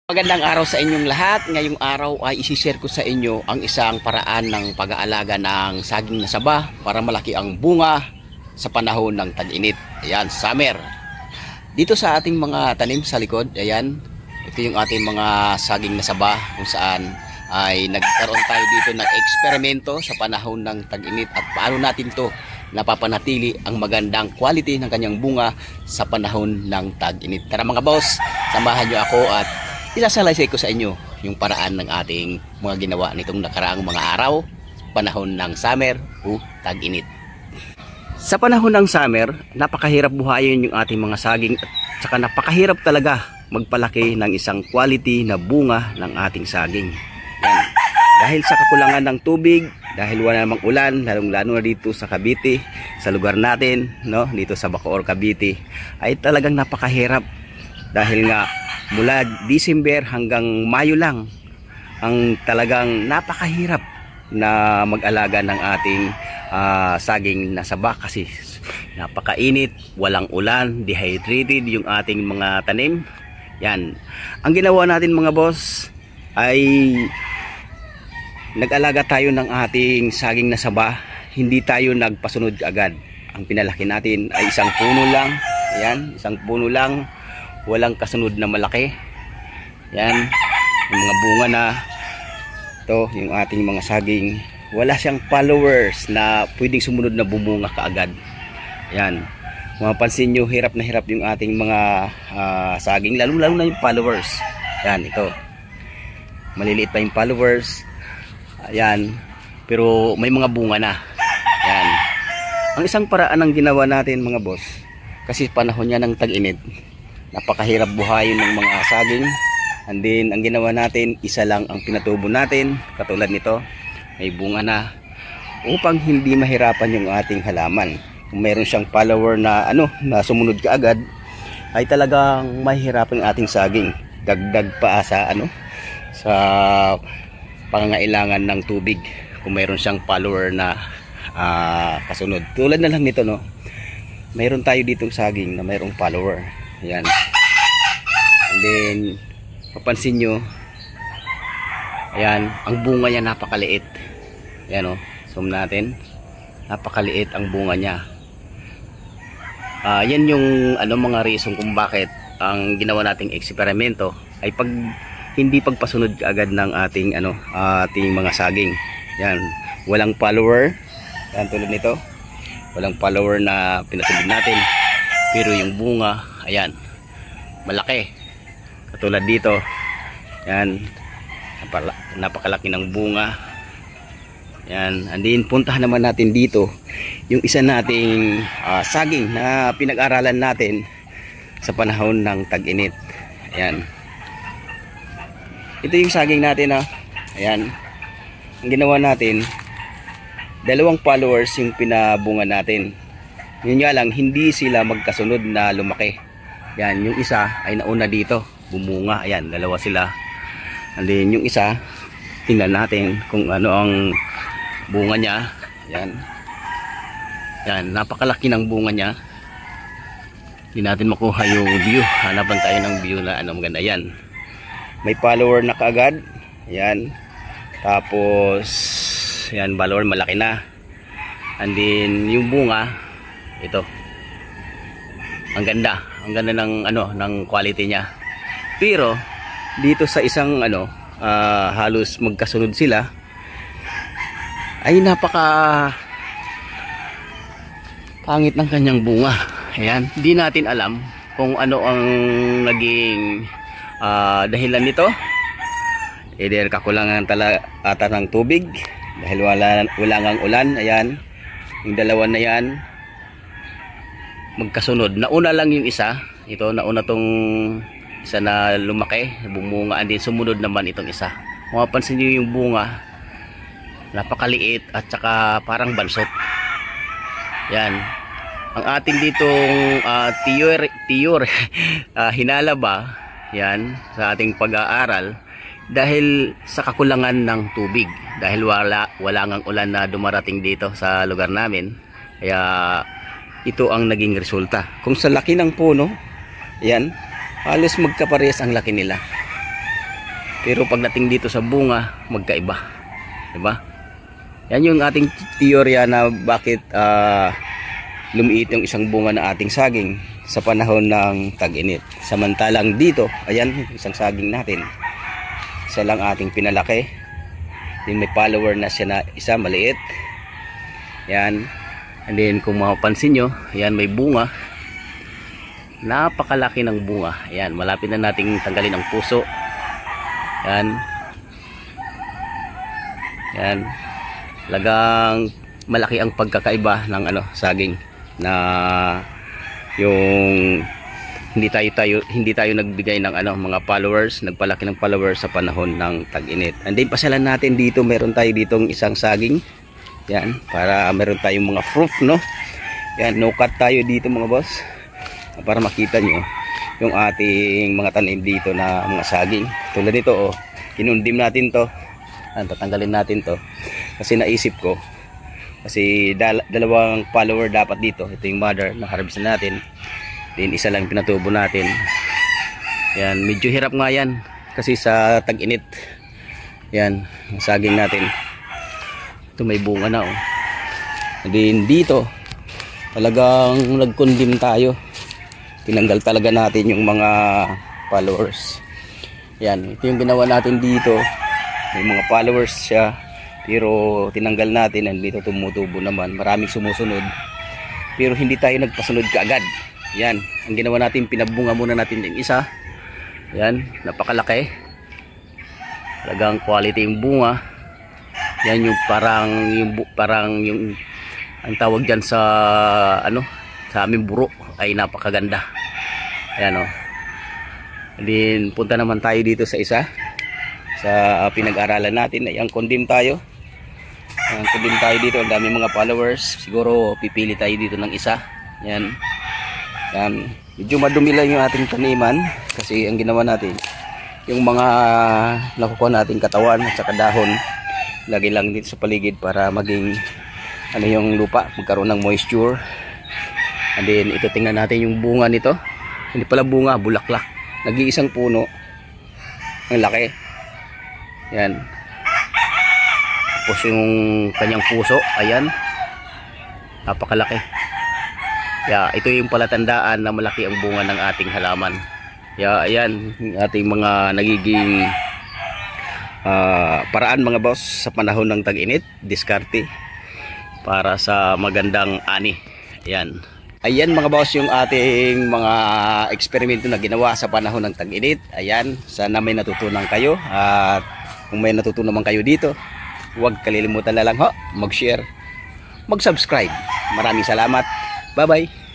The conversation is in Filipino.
Magandang araw sa inyong lahat. Ngayong araw ay isishare ko sa inyo ang isang paraan ng pag-aalaga ng saging na saba para malaki ang bunga sa panahon ng tag-init. Ayan, summer. Dito sa ating mga tanim sa likod, ayan, ito yung ating mga saging na saba kung saan ay nagkaroon tayo dito ng eksperimento sa panahon ng tag-init at paano natin to napapanatili ang magandang quality ng kanyang bunga sa panahon ng tag-init. Tara mga boss, samahan nyo ako at isasalaysay ko sa inyo yung paraan ng ating mga ginawa nitong nakaraang mga araw panahon ng summer o tag-init. Sa panahon ng summer, napakahirap buhayin yung ating mga saging at saka napakahirap talaga magpalaki ng isang quality na bunga ng ating saging. Yan. Dahil sa kakulangan ng tubig, dahil wala namang ulan, lalong-lalo na dito sa Cavite, sa lugar natin, no, dito sa Bacoor, Cavite, ay talagang napakahirap dahil nga mula December hanggang Mayo lang ang talagang napakahirap na mag-alaga ng ating saging na saba kasi napakainit, walang ulan, dehydrated yung ating mga tanim. Yan. Ang ginawa natin mga boss ay nag-alaga tayo ng ating saging na saba, hindi tayo nagpasunod agad. Ang pinalaki natin ay isang puno lang. Ayan, isang puno lang, walang kasunod na malaki. Yan, yung mga bunga na ito, yung ating mga saging, wala siyang followers na pwedeng sumunod na bumunga kaagad. Yan, mapapansin nyo, hirap na hirap yung ating mga saging, lalo na yung followers. Yan, ito, maliliit pa yung followers. Ayan, pero may mga bunga na. Yan, ang isang paraan ng ginawa natin mga boss, kasi panahon niya ng tag-init, napakahirap buhayin ng mga saging. And then ang ginawa natin, isa lang ang pinatubo natin, katulad nito, may bunga na, upang hindi mahirapan yung ating halaman. Kung meron siyang follower na na sumunod kaagad, ay talagang mahihirapan ang ating saging. Dagdag pa sa sa pangangailangan ng tubig kung meron siyang follower na kasunod. Tulad na lang nito, no, mayroon tayo ditong saging na mayroong follower. Ayan. And then papansin nyo, ayan, ang bunga niya napakaliit. Ayan, zoom natin, napakaliit ang bunga niya. Yan yung mga reason kung bakit ang ginawa nating eksperimento ay hindi pagpasunod agad ng ating ating mga saging. Yan, walang follower. Yan, tulad nito, walang follower na pinasunod natin, pero yung bunga, ayan, malaki. Katulad dito, yan, napakalaki ng bunga. Yan, and then puntahan naman natin dito yung isa nating saging na pinag-aralan natin sa panahon ng tag-init. Ayan, ito yung saging natin, ayan. Ang ginawa natin, dalawang followers yung pinabunga natin. Yun nga lang, hindi sila magkasunod na lumaki. Yan, yung isa ay nauna dito, bumunga. Ayan, dalawa sila. And then yung isa, tingnan natin kung ano ang bunga niya. Yan. Yan, napakalaki ng bunga niya. Hindi natin makuha yung view. Hanapan tayo ng view na maganda. Yan, may follower na kaagad. Yan. Tapos yan, follower malaki na. And then yung bunga, ito, ang ganda ng ng quality niya. Pero dito sa isang halos magkasunod sila, ay napaka pangit ng kanyang bunga. Ayan, hindi natin alam kung ano ang naging dahilan nito. Either kakulangan ata ng tubig dahil wala ngang ulan. Ayan, yung dalawa na yan magkasunod. Nauna lang yung isa, ito, nauna tong isa na lumaki, bumunga, and then sumunod naman itong isa. Mapapansin niyo yung bunga, napakaliit at saka parang bansot. Yan, ang ating ditong tiyor hinala ba yan sa ating pag-aaral dahil sa kakulangan ng tubig, dahil wala ngang ulan na dumarating dito sa lugar namin, kaya ito ang naging resulta. Kung sa laki ng puno, yan, halos magkaparehas ang laki nila. Pero pagdating dito sa bunga, magkaiba. Diba? Yan yung ating teorya na bakit lumiit yung isang bunga ng ating saging sa panahon ng tag-init. Samantalang dito, ayan, isang saging natin. Isa lang ating pinalaki. Yung may follower na siya na isa, maliit. Yan. And then kung mapapansin nyo, ayan, may bunga. Napakalaki ng bunga. Ayan, malapit na nating tanggalin ang puso. Yan. Yan. Talagang malaki ang pagkakaiba ng saging na yung hindi tayo nagbigay ng mga followers, nagpalaki ng followers sa panahon ng tag-init. And then pasalan natin dito, meron tayo ditong isang saging. Yan, para meron tayong mga proof, no? Yan, no cut tayo dito mga boss. Para makita nyo yung ating mga tanim dito na mga saging. Tulad nito, oh, kinundim natin to. Tatanggalin natin to. Kasi naisip ko, kasi dalawang follower dapat dito. Ito yung mother na harvest natin. Then isa lang pinatubo natin. Yan, medyo hirap nga yan kasi sa tag-init. Yan, ang saging natin. Ito may bunga na, oh. And then dito, talagang nagkundim tayo. Tinanggal talaga natin yung mga followers. Yan, ito yung ginawa natin dito. May mga followers siya, pero tinanggal natin. And dito tumutubo naman, maraming sumusunod, pero hindi tayo nagpasunod kaagad. Yan, ang ginawa natin, pinabunga muna natin yung isa. Yan, napakalaki. Talagang quality yung bunga. Yan yung parang yung ang tawag dyan sa sa aming buro ay napakaganda. Ayan, oh. And then punta naman tayo dito sa isa sa pinag-aralan natin. Ayan, kondim tayo. Ayan, kondim tayo dito. Ang dami mga followers. Siguro pipili tayo dito ng isa. Ayan. Ayan. Medyo madumi lang yung ating taniman kasi ang ginawa natin, yung mga nakukuha natin katawan at saka dahon, lagi lang dito sa paligid para maging yung lupa, magkaroon ng moisture. And then ito, tingnan natin yung bunga nito. Hindi pala bunga, bulaklak. Nag-iisang puno. Ang laki. Yan. Tapos yung kanyang puso, ayan, napakalaki. Kaya ito yung palatandaan na malaki ang bunga ng ating halaman. Kaya ayan, yung ating mga nagiging paraan mga boss sa panahon ng tag-init, diskarte para sa magandang ani. Ayan. Ayan mga boss, yung ating mga eksperimento na ginawa sa panahon ng tag-init. Ayan, sana may natutunan kayo. At kung may natutunan naman kayo dito, huwag kalilimutan na lang mag-share, mag-subscribe. Maraming salamat. Bye-bye.